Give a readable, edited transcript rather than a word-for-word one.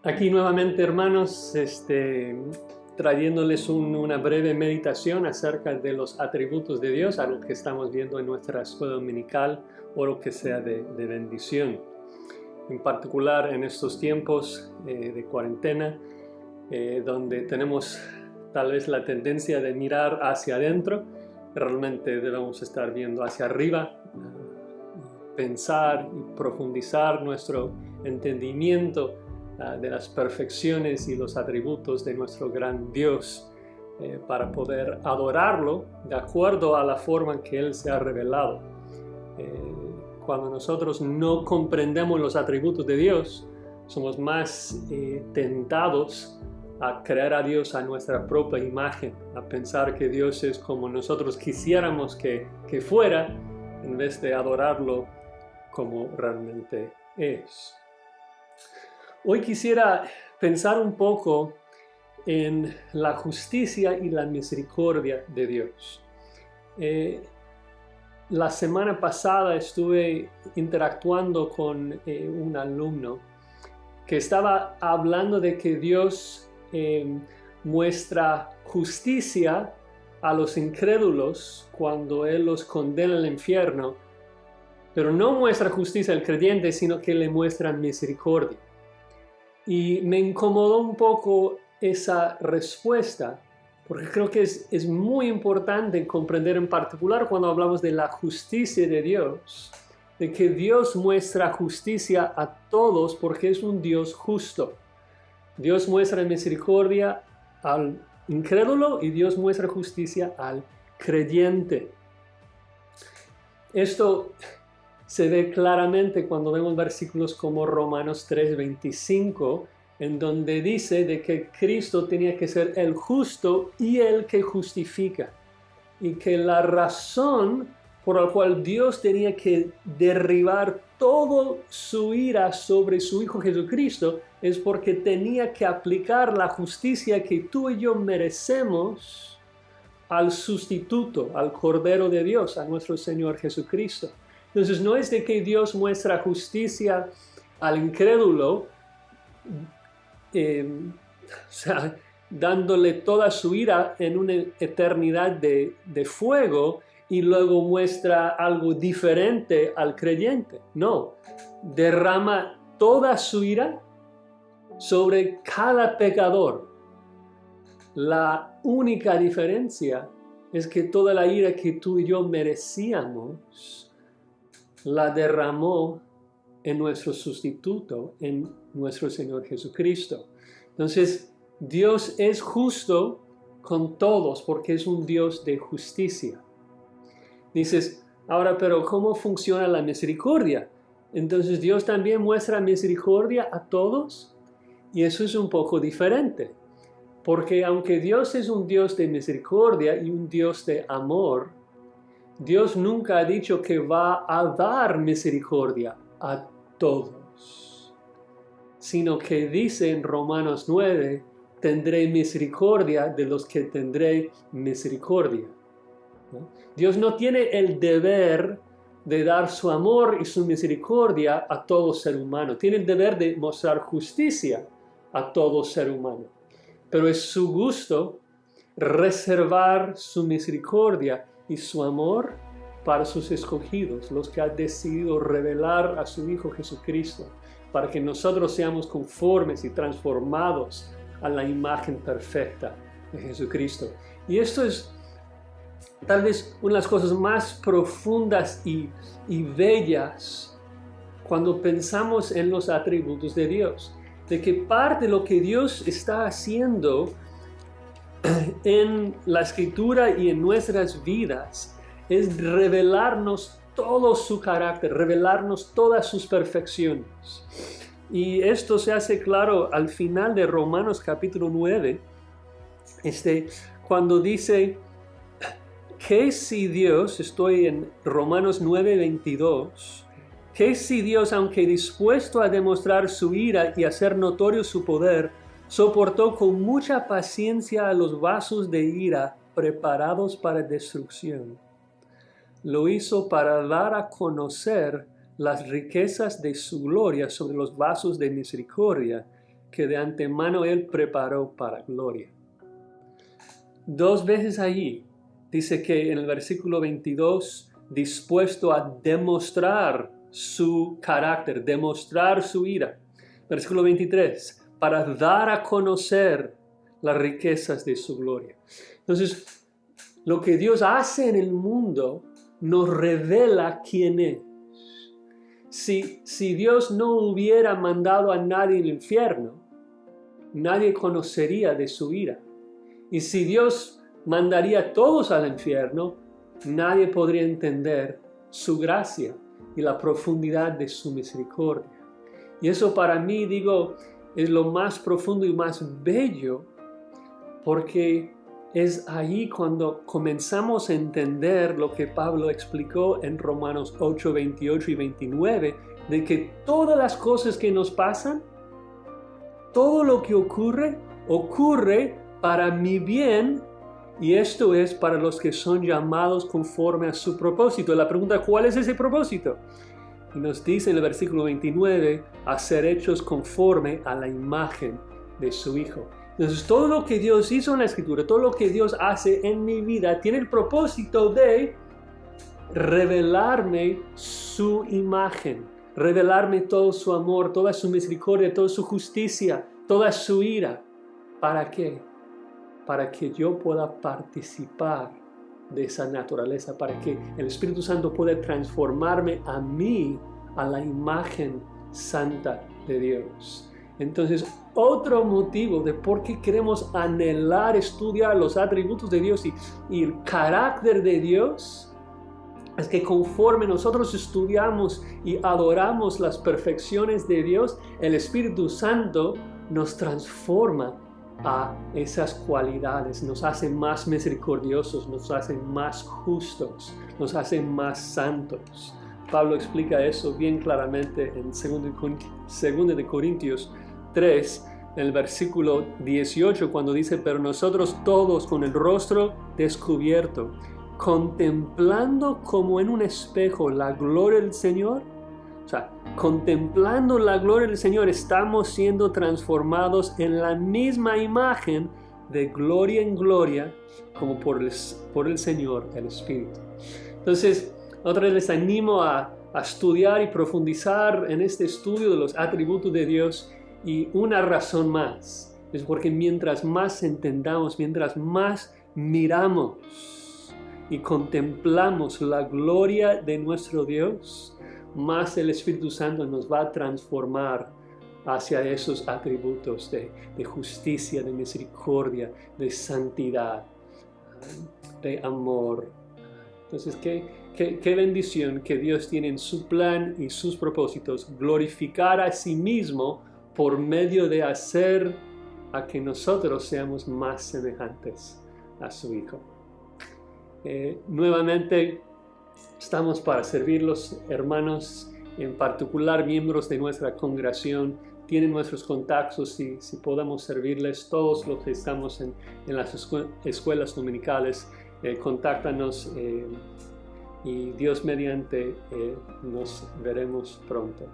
Aquí nuevamente, hermanos, trayéndoles una breve meditación acerca de los atributos de Dios, algo que estamos viendo en nuestra escuela dominical o lo que sea de bendición. En particular en estos tiempos de cuarentena, donde tenemos tal vez la tendencia de mirar hacia adentro, realmente debemos estar viendo hacia arriba, pensar y profundizar nuestro entendimiento de las perfecciones y los atributos de nuestro gran Dios para poder adorarlo de acuerdo a la forma en que Él se ha revelado. Cuando nosotros no comprendemos los atributos de Dios, somos más tentados a crear a Dios a nuestra propia imagen, a pensar que Dios es como nosotros quisiéramos que fuera, en vez de adorarlo como realmente es. Hoy quisiera pensar un poco en la justicia y la misericordia de Dios. La semana pasada estuve interactuando con un alumno que estaba hablando de que Dios muestra justicia a los incrédulos cuando Él los condena al infierno, pero no muestra justicia al creyente, sino que le muestra misericordia. Y me incomodó un poco esa respuesta, porque creo que es muy importante comprender en particular cuando hablamos de la justicia de Dios, de que Dios muestra justicia a todos porque es un Dios justo. Dios muestra misericordia al incrédulo y Dios muestra justicia al creyente. Esto se ve claramente cuando vemos versículos como Romanos 3:25, en donde dice de que Cristo tenía que ser el justo y el que justifica, y que la razón por la cual Dios tenía que derribar toda su ira sobre su Hijo Jesucristo es porque tenía que aplicar la justicia que tú y yo merecemos al sustituto, al Cordero de Dios, a nuestro Señor Jesucristo. Entonces no es de que Dios muestra justicia al incrédulo, dándole toda su ira en una eternidad de fuego y luego muestra algo diferente al creyente. No, derrama toda su ira sobre cada pecador. La única diferencia es que toda la ira que tú y yo merecíamos la derramó en nuestro sustituto, en nuestro Señor Jesucristo. Entonces, Dios es justo con todos porque es un Dios de justicia. Dices, ahora, pero ¿cómo funciona la misericordia? Entonces, ¿Dios también muestra misericordia a todos? Y eso es un poco diferente, porque aunque Dios es un Dios de misericordia y un Dios de amor, Dios nunca ha dicho que va a dar misericordia a todos, sino que dice en Romanos 9, tendré misericordia de los que tendré misericordia. ¿No? Dios no tiene el deber de dar su amor y su misericordia a todo ser humano. Tiene el deber de mostrar justicia a todo ser humano. Pero es su gusto reservar su misericordia y su amor para sus escogidos, los que ha decidido revelar a su Hijo Jesucristo, para que nosotros seamos conformes y transformados a la imagen perfecta de Jesucristo. Y esto es tal vez una de las cosas más profundas y bellas cuando pensamos en los atributos de Dios, de que parte de lo que Dios está haciendo en la Escritura y en nuestras vidas es revelarnos todo su carácter, revelarnos todas sus perfecciones. Y esto se hace claro al final de Romanos capítulo 9, cuando dice que si Dios, estoy en Romanos 9:22, que si Dios, aunque dispuesto a demostrar su ira y hacer notorio su poder, soportó con mucha paciencia a los vasos de ira preparados para destrucción, lo hizo para dar a conocer las riquezas de su gloria sobre los vasos de misericordia que de antemano Él preparó para gloria. 2 veces allí dice que en el versículo 22, dispuesto a demostrar su carácter, demostrar su ira. Versículo 23, para dar a conocer las riquezas de su gloria. Entonces, lo que Dios hace en el mundo nos revela quién es. Si Dios no hubiera mandado a nadie al infierno, nadie conocería de su ira. Y si Dios mandaría a todos al infierno, nadie podría entender su gracia y la profundidad de su misericordia. Y eso para mí, digo, es lo más profundo y más bello, porque es ahí cuando comenzamos a entender lo que Pablo explicó en Romanos 8, 28 y 29, de que todas las cosas que nos pasan, todo lo que ocurre para mi bien, y esto es para los que son llamados conforme a su propósito. La pregunta, ¿cuál es ese propósito? Y nos dice en el versículo 29, a ser hechos conforme a la imagen de su Hijo. Entonces, todo lo que Dios hizo en la Escritura, todo lo que Dios hace en mi vida, tiene el propósito de revelarme su imagen, revelarme todo su amor, toda su misericordia, toda su justicia, toda su ira. ¿Para qué? Para que yo pueda participar de esa naturaleza, para que el Espíritu Santo pueda transformarme a mí, a la imagen santa de Dios. Entonces, otro motivo de por qué queremos anhelar estudiar los atributos de Dios y el carácter de Dios, es que conforme nosotros estudiamos y adoramos las perfecciones de Dios, el Espíritu Santo nos transforma a esas cualidades, nos hace más misericordiosos, nos hace más justos, nos hace más santos. Pablo explica eso bien claramente en 2 de Corintios 3, en el versículo 18, cuando dice, pero nosotros todos con el rostro descubierto, contemplando como en un espejo la gloria del Señor, o sea, contemplando la gloria del Señor, estamos siendo transformados en la misma imagen de gloria en gloria, como por el Señor, el Espíritu. Entonces, otra vez les animo a estudiar y profundizar en este estudio de los atributos de Dios. Y una razón más, es porque mientras más entendamos, mientras más miramos y contemplamos la gloria de nuestro Dios, más el Espíritu Santo nos va a transformar hacia esos atributos de justicia, de misericordia, de santidad, de amor. Entonces, qué bendición que Dios tiene en su plan y sus propósitos, glorificar a sí mismo por medio de hacer a que nosotros seamos más semejantes a su Hijo. Nuevamente, estamos para servir los hermanos, en particular miembros de nuestra congregación. Tienen nuestros contactos y si podamos servirles, todos los que estamos en las escuelas dominicales, contáctanos y Dios mediante nos veremos pronto.